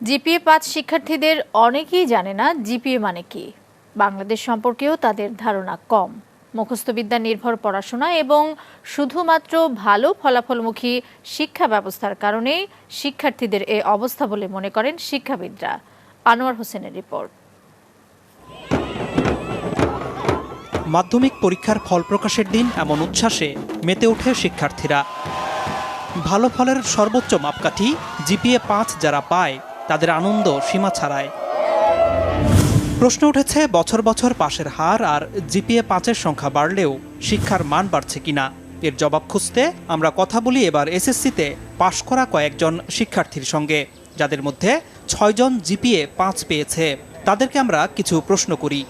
GPA five শিক্ষার্থীদের অনেকেই জানে না জিপিএ মানে কি। বাংলাদেশ সম্পর্কেও তাদের ধারণা কম। মুখস্থবিদ্যা নির্ভর পড়াশোনা এবং শুধুমাত্র ভালো ফলাফলমুখী শিক্ষা ব্যবস্থার কারণেই শিক্ষার্থীদের এ অবস্থা বলে মনে করেন শিক্ষাবিদরা। আনোয়ার হোসেনের রিপোর্ট। মাধ্যমিক পরীক্ষার ফল প্রকাশের দিন এমন উচ্ছ্বাসে মেতে ওঠে শিক্ষার্থীরা। ভালো ফলের সর্বোচ্চ মাপকাঠি জিপিএ-৫ যারা পায় তাদের আনন্দ সীমা ছাড়ায়। প্রশ্ন উঠেছে বছর বছর পাশের হার আর জিপিএ-৫-এর সংখ্যা বাড়লেও শিক্ষার মান বাড়ছে কিনা। এর জবাব খুঁজতে আমরা কথা বলি এবার এসএসসিতে পাশ করা কয়েকজন শিক্ষার্থীর সঙ্গে, যাদের মধ্যে ৬ জন জিপিএ-৫ পেয়েছে। তাদেরকে আমরা কিছু প্রশ্ন করি।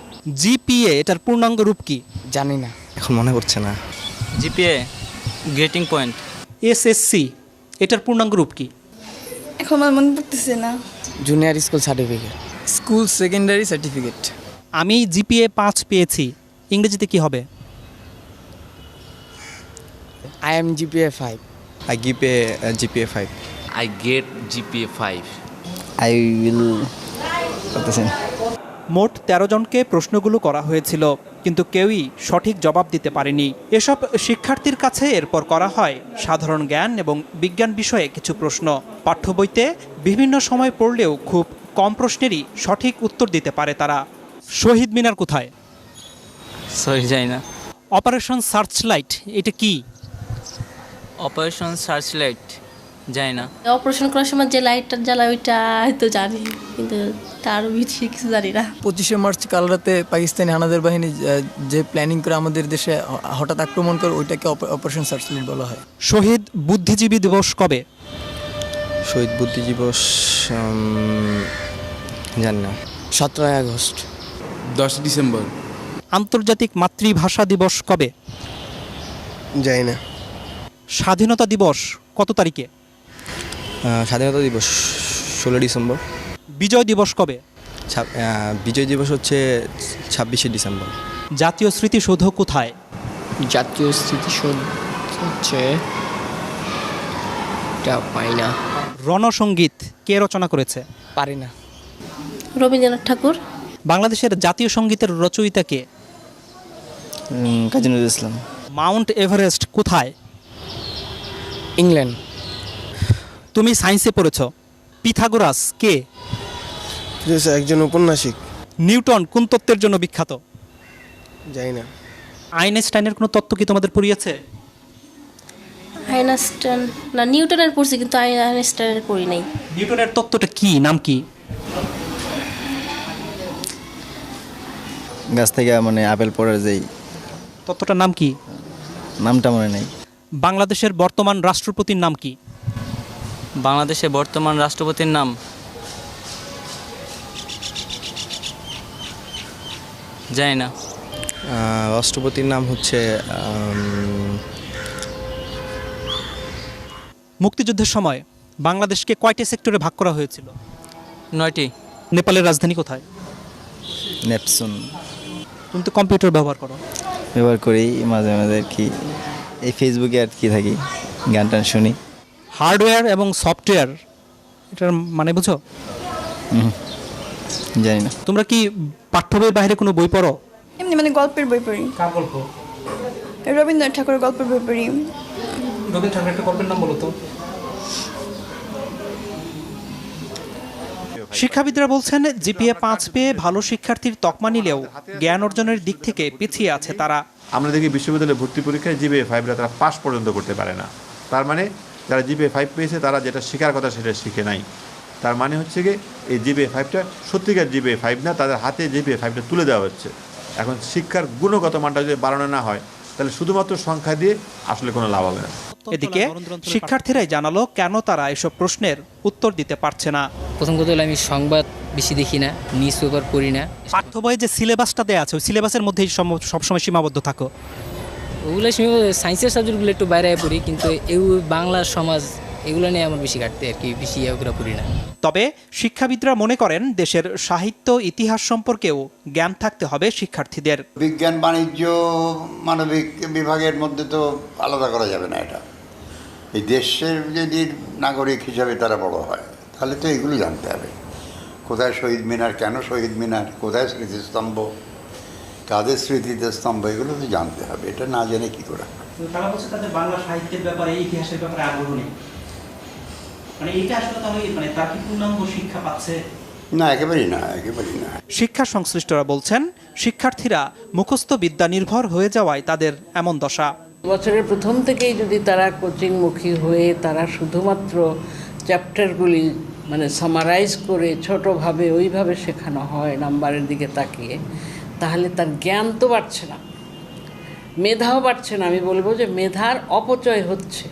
জিপিএ এটার পূর্ণাঙ্গ রূপ কি? জানি না, এখন মনে পড়ছে না। GPA grating point. এসএসসি এটার পূর্ণাঙ্গ রূপ কি? এখন আমার মনে পড়তেছে না। Junior school certificate. School secondary certificate. আমি জিপিএ-৫ পেয়েছি, ইংরেজিতে কি হবে? I am GPA 5. I give a GPA 5. I get GPA 5. I will মোট ১৩ জনকে প্রশ্নগুলো করা হয়েছিল, কিন্তু কেউই সঠিক জবাব দিতে পারেনি। এসব শিক্ষার্থীর কাছে এরপর করা হয় সাধারণ জ্ঞান এবং বিজ্ঞান বিষয়ে কিছু প্রশ্ন। পাঠ্য বইতে বিভিন্ন সময় পড়লেও খুব কম প্রশ্নেরই সঠিক উত্তর দিতে পারে তারা। শহীদ মিনার কোথায়? সরি, যাই না। অপারেশন সার্চলাইট এটা কি? অপারেশন সার্চলাইট যাই না। অপারেশন করার সময় যে লাইটটা জ্বালায় ওইটা হয়তো জানি, কিন্তু তার বেশি কিছু জানি না। 25শে মার্চ কাল রাতে পাকিস্তানি হানাদার বাহিনী যে প্ল্যানিং করে আমাদের দেশে হঠাৎ আক্রমণ করে, ওইটাকে অপারেশন সার্চলাইট বলা হয়। শহীদ বুদ্ধিজীবী দিবস কবে? শহীদ বুদ্ধি দিবস জানি না। 17 আগস্ট। 10 ডিসেম্বর। আন্তর্জাতিক মাতৃভাষা দিবস কবে? জানি না। স্বাধীনতা দিবস কত তারিখে? স্বাধীনতা দিবস 16 ডিসেম্বর। বিজয় দিবস কবে? বিজয় দিবস হচ্ছে 26শে ডিসেম্বর। জাতীয় স্মৃতিসৌধ কোথায়? জাতীয় স্মৃতিসৌধ হচ্ছে এটা পাই না। রণসঙ্গীত কে রচনা করেছে? পারি না। রবীন্দ্রনাথ ঠাকুর। বাংলাদেশের জাতীয় সঙ্গীতের রচয়িতা কে? কাজী নজরুল ইসলাম। মাউন্ট এভারেস্ট কোথায়? ইংল্যান্ড। তুমি সায়েন্সে পড়েছ। পিথাগোরাস কে? একজন ঔপন্যাসিক। নিউটন কোন তত্ত্বের জন্য বিখ্যাত? জানি না। আইনস্টাইনের কোনো তত্ত্ব কি তোমাদের পড়িয়েছে? আইনস্টাইন না, নিউটনের পড়ছি, কিন্তু আইনস্টাইনের পড়ি নাই। নিউটনের তত্ত্বটা কি, নাম কি? গাছ থেকে মানে আপেল পড়ার যেই তত্ত্বটার নাম কি? নামটা মনে নেই। বাংলাদেশের বর্তমান রাষ্ট্রপতির নাম কি? বাংলাদেশের বর্তমান রাষ্ট্রপতির নাম জানি না। রাষ্ট্রপতির নাম হচ্ছে মুক্তিযুদ্ধের সময় বাংলাদেশকে কয়টি সেক্টরে ভাগ করা হয়েছিল? 9টি। নেপালের রাজধানী কোথায়? নেপসুন। তুমি তো কম্পিউটার ব্যবহার করো। ব্যবহার করি মাঝে মাঝে আর কি, এই ফেসবুকে আর কি থাকি, গান টান শুনি। হার্ডওয়্যার এবং সফটওয়্যার এটার মানে বুঝো? জানি না। তোমরা কি পাঠ্য বইয়ের বাইরে কোনো বই পড়ো? এমনি মানে গল্পের বই পড়ি। কার গল্প? রবীন্দ্রনাথ ঠাকুরের গল্পের বই পড়ি। রবীন্দ্রনাথ ঠাকুরের একটা গল্পের নাম বলো তো। শিক্ষাবিদরা বলছেন জিপিএ-৫ পেয়ে ভালো শিক্ষার্থীর তকমা নিলেও জ্ঞান অর্জনের দিক থেকে পিছিয়ে আছে তারা। আমরা দেখি বিশ্ববিদ্যালয়ে ভর্তি পরীক্ষায় জিপিএ-5রা তারা পাস পর্যন্ত করতে পারে না। তার মানে যারা জিপিএ-5 পেয়েছে তারা যেটা শেখার কথা সেটা শিখে নাই। তার মানে হচ্ছে কি এই জিপিএ-5টা সত্যিকার জিপিএ-5 না, তাদের হাতে জিপিএ-5টা তুলে দেওয়া হচ্ছে। এখন শিক্ষার গুণগত মানটা যদি বাড়ানো না হয় তাহলে শুধুমাত্র সংখ্যা দিয়ে আসলে কোনো লাভ হবে না। এদিকে শিক্ষার্থীরাই জানালো কেন তারা এসব প্রশ্নের উত্তর দিতে পারছে না। প্রথম কথা হলো আমি সংবাদ বেশি দেখি না, নিউজ পেপার পড়ি না। পাঠ্য বইয়ে যে সিলেবাসটা দেওয়া আছে ওই সিলেবাসের মধ্যেই সবসময় সীমাবদ্ধ থাকো। ওগুলো সায়েন্সের সাবজেক্টগুলো একটু বাইরে পড়ি, কিন্তু বাংলা সমাজ এগুলো নিয়ে আমার বেশি ঘাটতে আর কি, বেশি এগুলো পড়ি না। তবে শিক্ষাবিদরা মনে করেন দেশের সাহিত্য ইতিহাস সম্পর্কেও জ্ঞান থাকতে হবে শিক্ষার্থীদের। বিজ্ঞান বাণিজ্য মানবিক বিভাগের মধ্যে তো আলাদা করা যাবে না। এটা এই দেশের যদি নাগরিক হিসাবে তারা বড় হয় তাহলে তো এগুলো জানতে হবে। কোথায় শহীদ মিনার, কেন শহীদ মিনার, কোথায় স্মৃতিস্তম্ভ, কাদের স্মৃতিতে স্তম্ভ, এগুলো তো জানতে হবে। এটা না জেনে কী করে? তারা বলছে তাদের বাংলা সাহিত্যের ব্যাপারে, ইতিহাসের ব্যাপারে আগ্রহ নেই। মানে এটা আসলে তাহলে মানে তার কি পূর্ণাঙ্গ শিক্ষা পাচ্ছে? না, একেবারেই না, একেবারেই না। শিক্ষা সংশ্লিষ্টরা বলছেন, শিক্ষার্থীরা মুখস্থ বিদ্যা নির্ভর হয়ে যাওয়ায় তাদের এমন দশা। বছরের প্রথম থেকেই যদি তারা কোচিংমুখী হয়ে তারা শুধুমাত্র চ্যাপ্টারগুলি মানে সামারাইজ করে ছোটোভাবে ওইভাবে শেখানো হয় নাম্বারের দিকে তাকিয়ে, তাহলে তার জ্ঞান তো বাড়ছে না, মেধাও বাড়ছে না। আমি বলবো যে মেধার অপচয় হচ্ছে।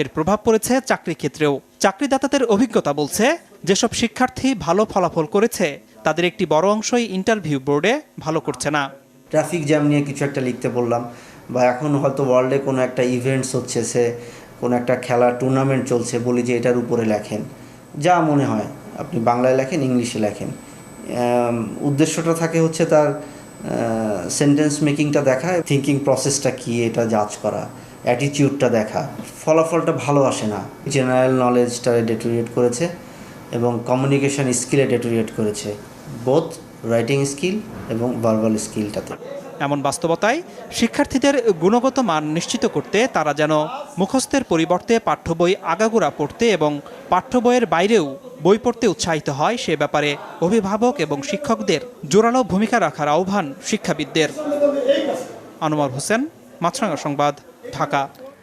এর প্রভাব পড়েছে চাকরি ক্ষেত্রেও। চাকরিদাতাদের অভিজ্ঞতা বলছে, যেসব শিক্ষার্থী ভালো ফলাফল করেছে তাদের একটি বড় অংশই ইন্টারভিউ বোর্ডে ভালো করছে না। ট্রাফিক জ্যাম নিয়ে কিছু একটা লিখতে বললাম, বা এখন হয়তো ওয়ার্ল্ডে কোনো একটা ইভেন্টস হচ্ছে, সে কোনো একটা খেলা টুর্নামেন্ট চলছে, বলি যে এটার উপরে লেখেন, যা মনে হয় আপনি বাংলায় লেখেন, ইংলিশে লেখেন। উদ্দেশ্যটা থাকে হচ্ছে তার সেন্টেন্স মেকিংটা দেখা, থিঙ্কিং প্রসেসটা কী এটা যাচ করা, অ্যাটিটিউডটা দেখা। ফলাফলটা ভালো আসে না। জেনারেল নলেজটা ডেটোরিয়েট করেছে এবং কমিউনিকেশন স্কিলে ডেটোরিয়েট করেছে, বোথ রাইটিং স্কিল এবং ভার্বাল স্কিলটাতে। এমন বাস্তবতায় শিক্ষার্থীদের গুণগত মান নিশ্চিত করতে তারা যেন মুখস্থের পরিবর্তে পাঠ্য বই আগাগোড়া পড়তে এবং পাঠ্য বইয়ের বাইরেও বই পড়তে উৎসাহিত হয়, সে ব্যাপারে অভিভাবক এবং শিক্ষকদের জোরালো ভূমিকা রাখার আহ্বান শিক্ষাবিদদের। আনোয়ার হোসেন, মাছরাঙা সংবাদ, ঢাকা।